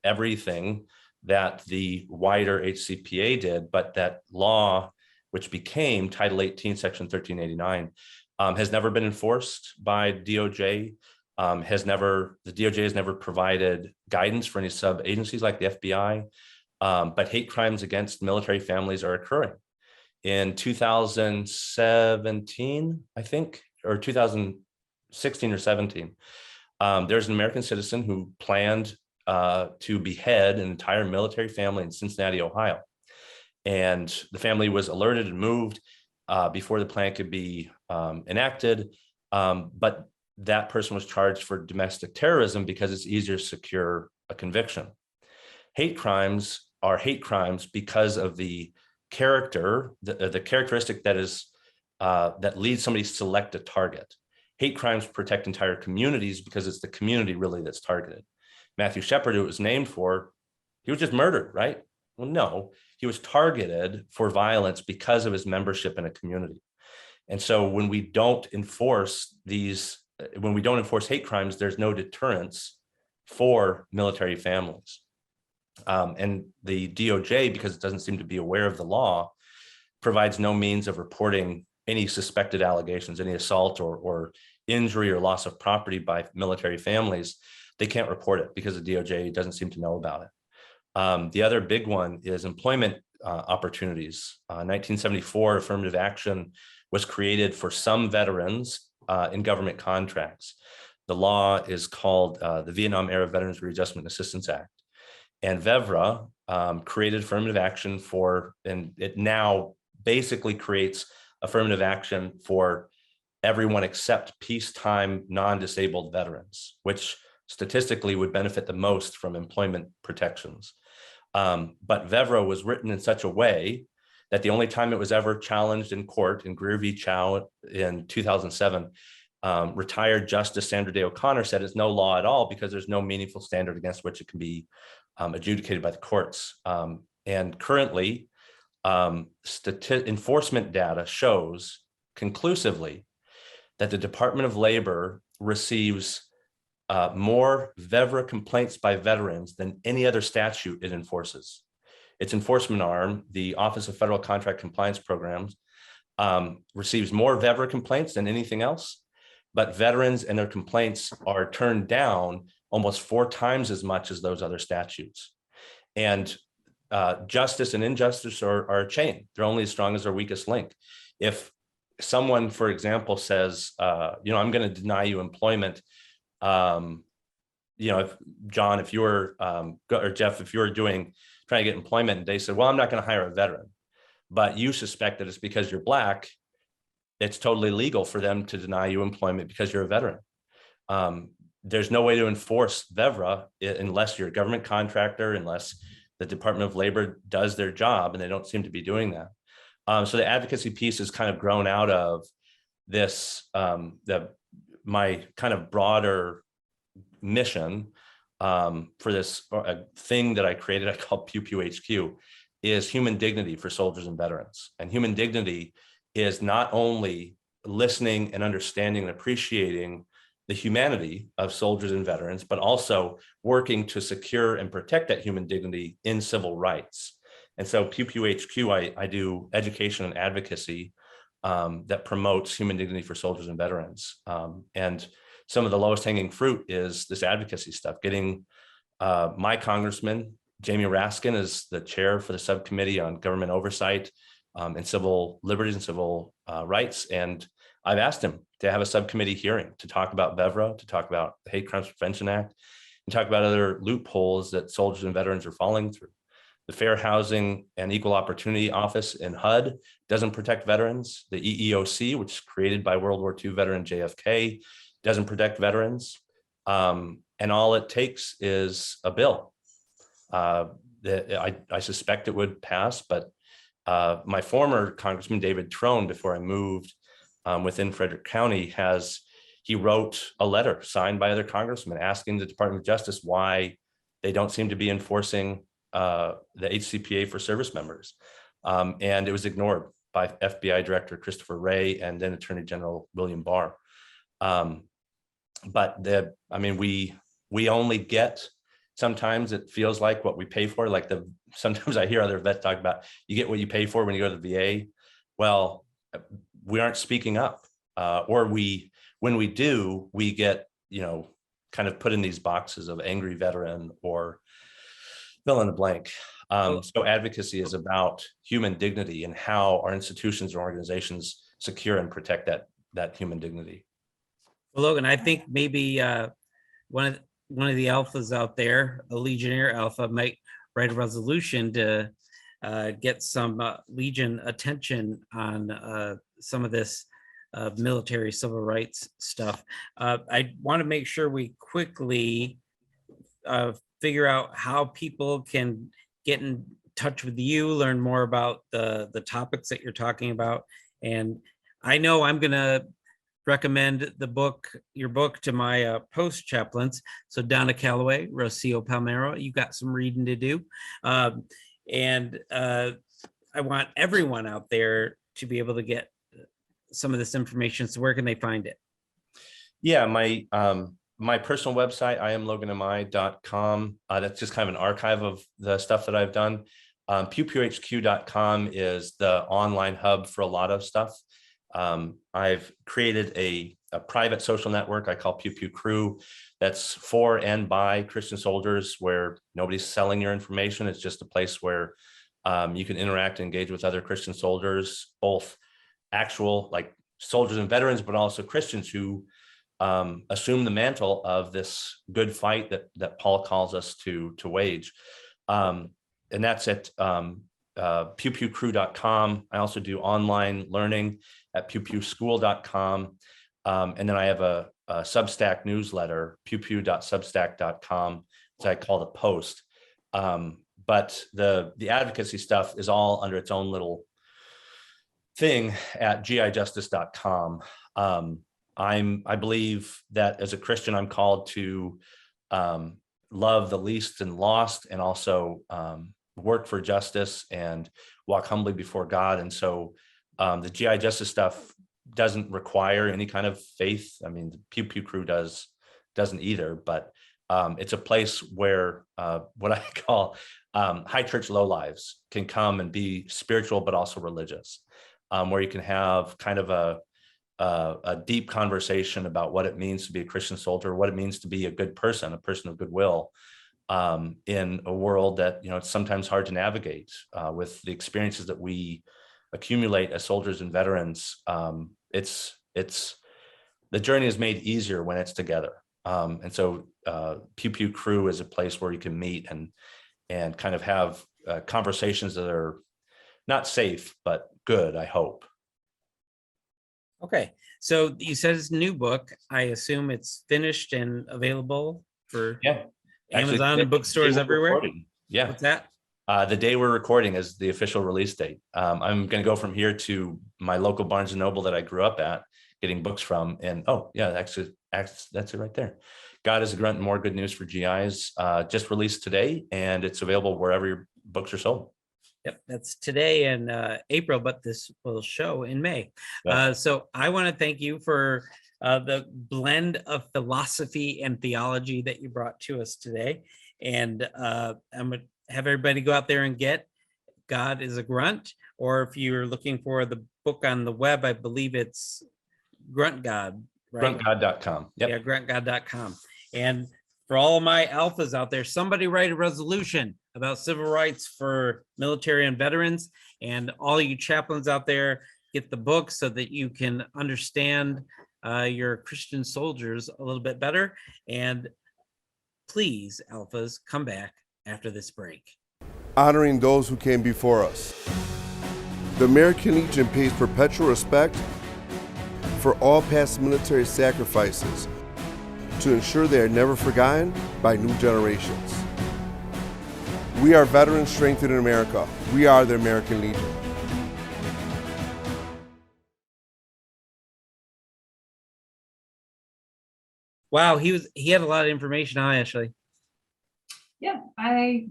everything that the wider HCPA did, but that law, which became Title 18, Section 1389, has never been enforced by DOJ. The DOJ has never provided guidance for any sub-agencies like the FBI, but hate crimes against military families are occurring. In 2017, I think, or 2016 or 17, there's an American citizen who planned to behead an entire military family in Cincinnati, Ohio. And the family was alerted and moved before the plan could be enacted. But that person was charged for domestic terrorism because it's easier to secure a conviction. Hate crimes are hate crimes because of the character, the characteristic that is that leads somebody to select a target. Hate crimes protect entire communities because it's the community really that's targeted. Matthew Shepard, who it was named for, he was just murdered, right? Well, no, he was targeted for violence because of his membership in a community. And so when we don't enforce hate crimes, there's no deterrence for military families. And the DOJ, because it doesn't seem to be aware of the law, provides no means of reporting any suspected allegations, any assault or injury or loss of property by military families. They can't report it because the DOJ doesn't seem to know about it. The other big one is employment opportunities. 1974, affirmative action was created for some veterans in government contracts. The law is called the Vietnam Era Veterans Readjustment Assistance Act. And VEVRA created affirmative action for, and it now basically creates affirmative action for everyone except peacetime non-disabled veterans, which statistically would benefit the most from employment protections. But VEVRA was written in such a way that the only time it was ever challenged in court in Greer v. Chow in 2007, retired Justice Sandra Day O'Connor said it's no law at all because there's no meaningful standard against which it can be adjudicated by the courts. And currently, enforcement data shows conclusively that the Department of Labor receives more VEVRA complaints by veterans than any other statute it enforces. Its enforcement arm, the Office of Federal Contract Compliance Programs, receives more VEVRA complaints than anything else, but veterans and their complaints are turned down almost 4 times as much as those other statutes. And justice and injustice are a chain. They're only as strong as their weakest link. If someone, for example, says, I'm going to deny you employment, if John, if you were, or Jeff, if you were trying to get employment and they said, well, I'm not going to hire a veteran, but you suspect that it's because you're Black, it's totally legal for them to deny you employment because you're a veteran. There's no way to enforce VEVRA unless you're a government contractor, unless the Department of Labor does their job, and they don't seem to be doing that. So the advocacy piece has kind of grown out of this, my kind of broader mission for this thing that I created, I call Pew Pew HQ, is human dignity for soldiers and veterans. And human dignity is not only listening and understanding and appreciating the humanity of soldiers and veterans, but also working to secure and protect that human dignity in civil rights. And so Pew Pew HQ, I do education and advocacy that promotes human dignity for soldiers and veterans. And some of the lowest hanging fruit is this advocacy stuff. Getting my congressman, Jamie Raskin, is the chair for the subcommittee on government oversight and civil liberties and civil rights. And I've asked him to have a subcommittee hearing to talk about VEVRA, to talk about the Hate Crimes Prevention Act, and talk about other loopholes that soldiers and veterans are falling through. The Fair Housing and Equal Opportunity Office in HUD doesn't protect veterans. The EEOC, which is created by World War II veteran JFK, doesn't protect veterans. And all it takes is a bill. I suspect it would pass, but my former Congressman David Trone, before I moved within Frederick County, he wrote a letter signed by other congressmen asking the Department of Justice why they don't seem to be enforcing the HCPA for service members. And it was ignored by FBI Director Christopher Wray and then Attorney General William Barr. But we only get, sometimes it feels like what we pay for, sometimes I hear other vets talk about, you get what you pay for when you go to the VA. Well, we aren't speaking up, or when we do, we get, kind of put in these boxes of angry veteran or fill in the blank. So advocacy is about human dignity and how our institutions and organizations secure and protect that human dignity. Well, Logan, I think maybe one of the alphas out there, a Legionnaire alpha, might write a resolution to get some Legion attention on some of this military civil rights stuff. I want to make sure we quickly figure out how people can get in touch with you, learn more about the topics that you're talking about. And I know I'm going to recommend your book to my post chaplains. So Donna Calloway, Rocio Palmero, you got some reading to do. And I want everyone out there to be able to get some of this information. So where can they find it? Yeah, my personal website, IamLoganMI.com. That's just kind of an archive of the stuff that I've done. PewPewHQ.com is the online hub for a lot of stuff. I've created a private social network I call Pew Pew Crew that's for and by Christian soldiers, where nobody's selling your information. It's just a place where you can interact and engage with other Christian soldiers, both actual like soldiers and veterans, but also Christians who assume the mantle of this good fight that Paul calls us to wage. And that's at pewpewcrew.com. I also do online learning at pewpewschool.com. And then I have a Substack newsletter, pewpew.substack.com, which I call the Post. But the advocacy stuff is all under its own little thing at gijustice.com. I believe that as a Christian, I'm called to love the least and lost, and also work for justice and walk humbly before God. And so the GI Justice stuff doesn't require any kind of faith. I mean, the Pew Pew Crew doesn't either, but it's a place where what I call high church lowlives can come and be spiritual, but also religious, where you can have kind of a deep conversation about what it means to be a Christian soldier, what it means to be a good person, a person of goodwill, in a world that, it's sometimes hard to navigate with the experiences that we accumulate as soldiers and veterans. It's the journey is made easier when it's together. And so Pew Pew Crew is a place where you can meet and kind of have conversations that are not safe, but good, I hope. Okay, so you said it's a new book. I assume it's finished and available for Amazon and bookstores everywhere. Yeah. What's that? The day we're recording is the official release date. I'm going to go from here to my local Barnes and Noble that I grew up at, getting books from. And actually, that's it right there. God is a Grunt and More Good News for GIs. Just released today, and it's available wherever your books are sold. Yep, that's today in April, but this will show in May. Yeah. So I want to thank you for the blend of philosophy and theology that you brought to us today. And I'm going to have everybody go out there and get God is a Grunt, or if you're looking for the book on the web, I believe it's Grunt God, right? Gruntgod.com. Yep. Yeah, gruntgod.com. And for all of my alphas out there, somebody write a resolution about civil rights for military and veterans. And all you chaplains out there, get the book so that you can understand your Christian soldiers a little bit better. And please, alphas, come back after this break. Honoring those who came before us. The American Legion pays perpetual respect for all past military sacrifices to ensure they are never forgotten by new generations. We are veterans strengthened in America. We are the American Legion. Wow, he had a lot of information on Ashley. Yeah, I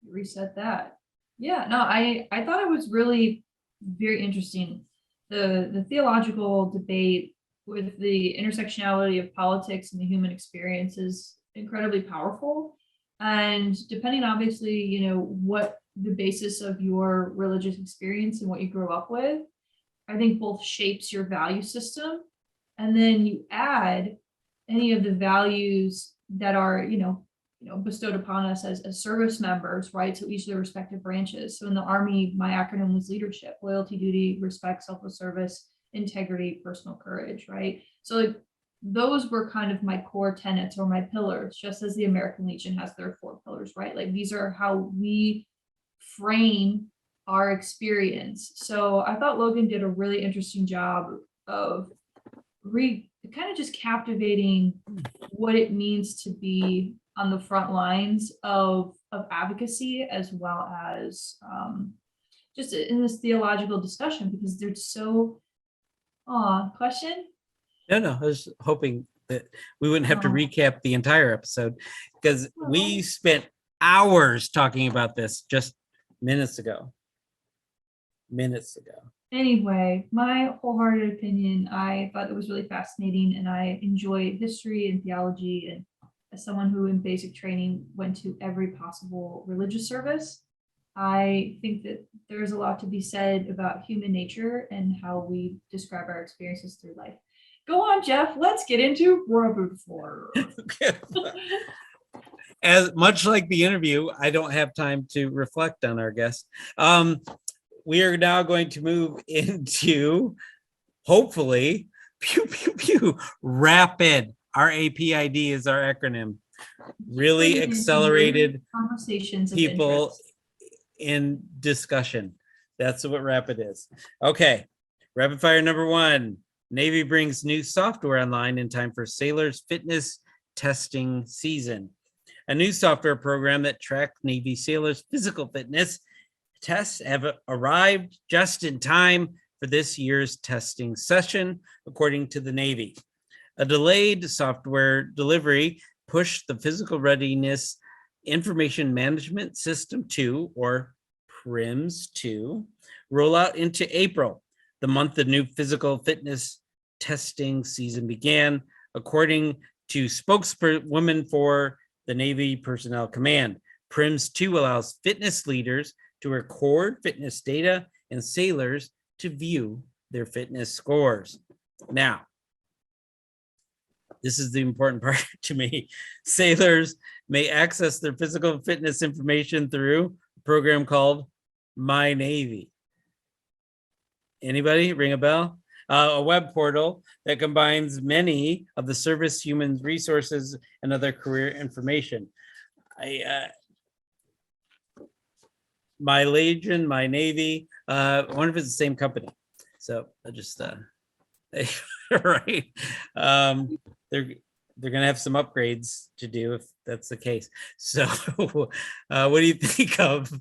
reset that. Yeah, no, I thought it was really very interesting. The theological debate with the intersectionality of politics and the human experience is incredibly powerful. And depending, obviously, what the basis of your religious experience and what you grew up with, I think both shapes your value system. And then you add any of the values that are, bestowed upon us as service members, right? So each of the respective branches. So in the Army, my acronym was leadership: loyalty, duty, respect, selfless service, integrity, personal courage, right? So those were kind of my core tenets or my pillars, just as the American Legion has their 4 pillars, right? Like these are how we frame our experience. So I thought Logan did a really interesting job of kind of just captivating what it means to be on the front lines of advocacy, as well as just in this theological discussion, because they're so question. No, I was hoping that we wouldn't have to recap the entire episode, because we spent hours talking about this just minutes ago. Anyway, my wholehearted opinion, I thought it was really fascinating, and I enjoy history and theology. And as someone who in basic training went to every possible religious service, I think that there's a lot to be said about human nature and how we describe our experiences through life. Go on, Jeff. Let's get into rapid fire. As much like the interview, I don't have time to reflect on our guest. We are now going to move into, hopefully, pew, pew, pew, rapid. RAPID is our acronym. Really accelerated conversations of people interest. in discussion. That's what rapid is. Okay, rapid fire number one. Navy brings new software online in time for sailors' fitness testing season. A new software program that tracks Navy sailors' physical fitness tests have arrived just in time for this year's testing session, according to the Navy. A delayed software delivery pushed the Physical Readiness Information Management System 2, or PRIMS 2, rollout into April, the month the new physical fitness testing season began, according to spokeswoman for the Navy Personnel Command. PRIMS 2 allows fitness leaders to record fitness data and sailors to view their fitness scores. Now, this is the important part to me. Sailors may access their physical fitness information through a program called My Navy. Anybody ring a bell? A web portal that combines many of the service human resources and other career information. My Legion, My Navy, I wonder if it's the same company. So I just, right. They're gonna have some upgrades to do if that's the case. So what do you think of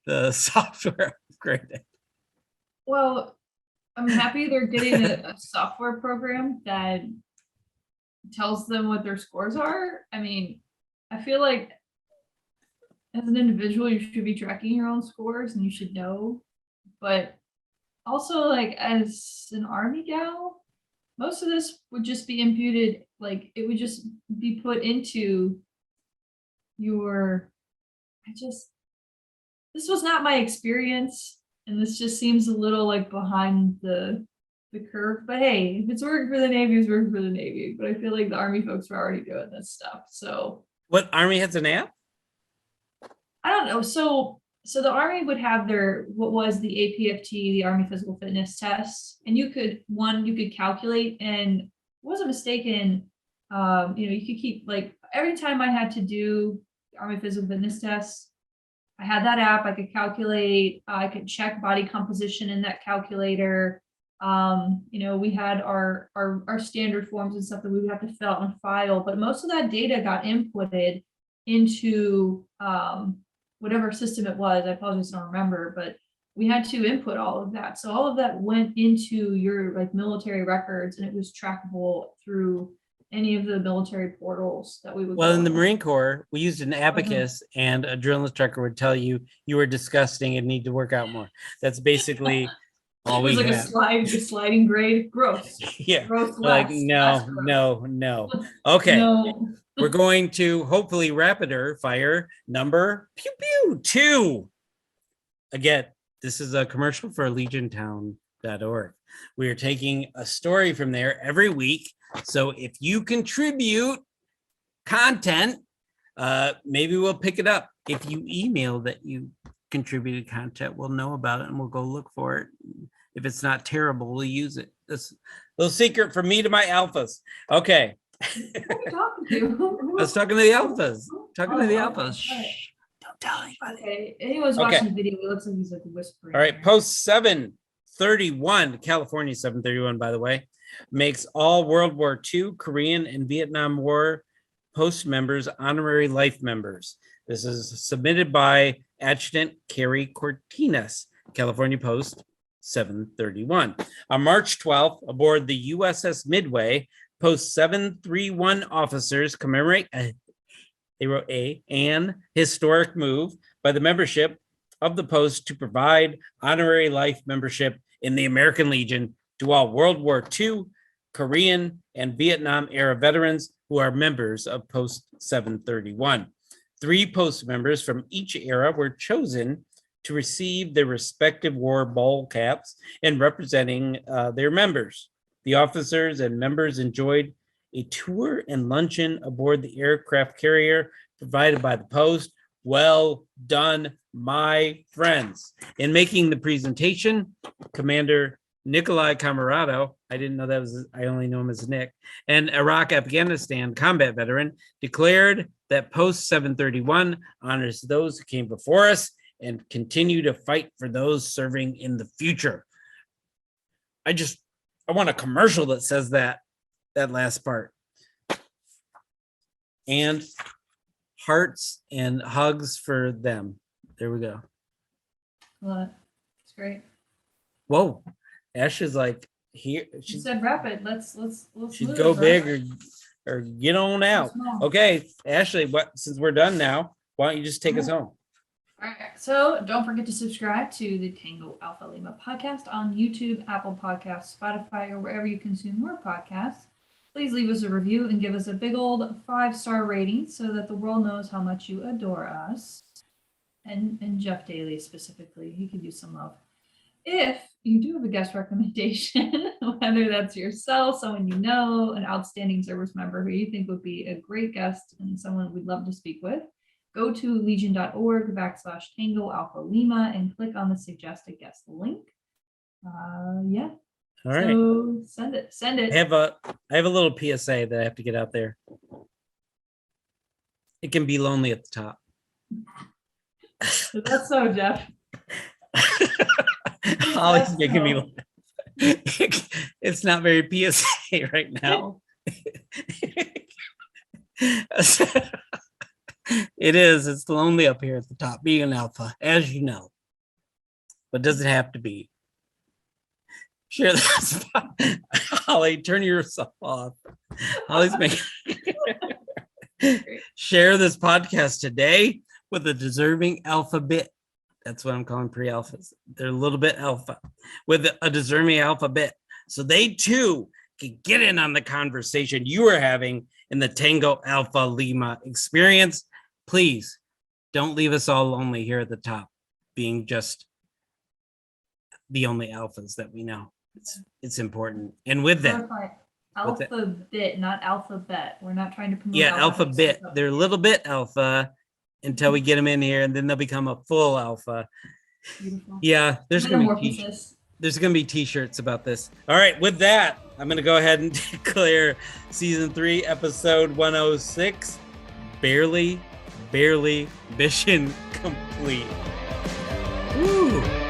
the software upgrade? Well, I'm happy they're getting a software program that tells them what their scores are. I mean, I feel like as an individual, you should be tracking your own scores and you should know. But also, like, as an Army gal, most of this would just be imputed, like, it would just be put into your, this was not my experience. And this just seems a little like behind the curve. But hey, if it's working for the Navy, it's working for the Navy. But I feel like the Army folks are already doing this stuff. So what, Army has an app? I don't know. So the Army would have their, what was the APFT, the Army Physical Fitness Test. And you could calculate, and wasn't mistaken, you could keep, like, every time I had to do the Army Physical Fitness Test, I had that app. I could calculate, I could check body composition in that calculator. We had our standard forms and stuff that we would have to fill out and file, but most of that data got inputted into whatever system it was. I apologize, I don't remember, but we had to input all of that. So all of that went into your, like, military records, and it was trackable through any of the military portals that we would. Well, in the Marine Corps, we used an abacus, and a drill instructor would tell you were disgusting and need to work out more. That's basically all we had. It was like a sliding grade, gross. Yeah, gross like less, no. Okay, no. We're going to hopefully rapider fire number 2. Again, this is a commercial for legiontown.org. We are taking a story from there every week. So if you contribute content, maybe we'll pick it up. If you email that you contributed content, we'll know about it and we'll go look for it. If it's not terrible, we'll use it. This little secret from me to my alphas. Okay. Who are you talking to? I was talking to the alphas. Shh. Don't tell anybody. Okay. Anyone's watching the video, it looks like he's like whispering. All right. Post 731, California 731, by the way, makes all World War II, Korean, and Vietnam War post members honorary life members. This is submitted by Adjutant Carrie Cortinas, California Post 731. On March 12th, aboard the USS Midway, Post 731 officers commemorate an historic move by the membership of the post to provide honorary life membership in the American Legion to all World War II, Korean, and Vietnam era veterans who are members of Post 731. 3 post members from each era were chosen to receive their respective war ball caps and representing their members. The officers and members enjoyed a tour and luncheon aboard the aircraft carrier provided by the post. Well done, my friends. In making the presentation, Commander Nikolai Camarado, I didn't know that was, I only know him as Nick, an Iraq Afghanistan combat veteran, declared that Post 731 honors those who came before us and continue to fight for those serving in the future. I want a commercial that says that last part. And hearts and hugs for them. There we go. Love it. It's great. Whoa. Ash is like here. She said rapid. Let's She'd move, go bro. big or get on out. Small. Okay, Ashley, since we're done now, why don't you just take us home? All right. So don't forget to subscribe to the Tango Alpha Lima podcast on YouTube, Apple Podcasts, Spotify, or wherever you consume more podcasts. Please leave us a review and give us a big old 5-star rating so that the world knows how much you adore us. And Jeff Daly specifically, he could use some love. If you do have a guest recommendation, whether that's yourself, someone you know, an outstanding service member who you think would be a great guest and someone we'd love to speak with, go to legion.org/Tango Alpha Lima and click on the suggest a guest link. Yeah. All right. So send it. I have a little PSA that I have to get out there. It can be lonely at the top. That's so, Jeff. Holly's making me laugh. It's not very PSA right now. It is. It's lonely up here at the top, being an alpha, as you know. But does it have to be? Share this. Holly, turn yourself off. Holly's making. Share this podcast today with a deserving alpha bit. That's what I'm calling pre-alphas. They're a little bit alpha with a deserving alpha bit. So they too can get in on the conversation you are having in the Tango Alpha Lima experience. Please don't leave us all lonely here at the top, being just the only alphas that we know. It's important. And with that, Alpha bit, not alphabet. We're not trying to promote. Yeah, alpha bit. They're a little bit alpha until we get them in here, and then they'll become a full alpha. Beautiful. Yeah, there's gonna be t-shirts about this. All right, with that, I'm gonna go ahead and declare season 3, episode 106, barely mission complete. Woo.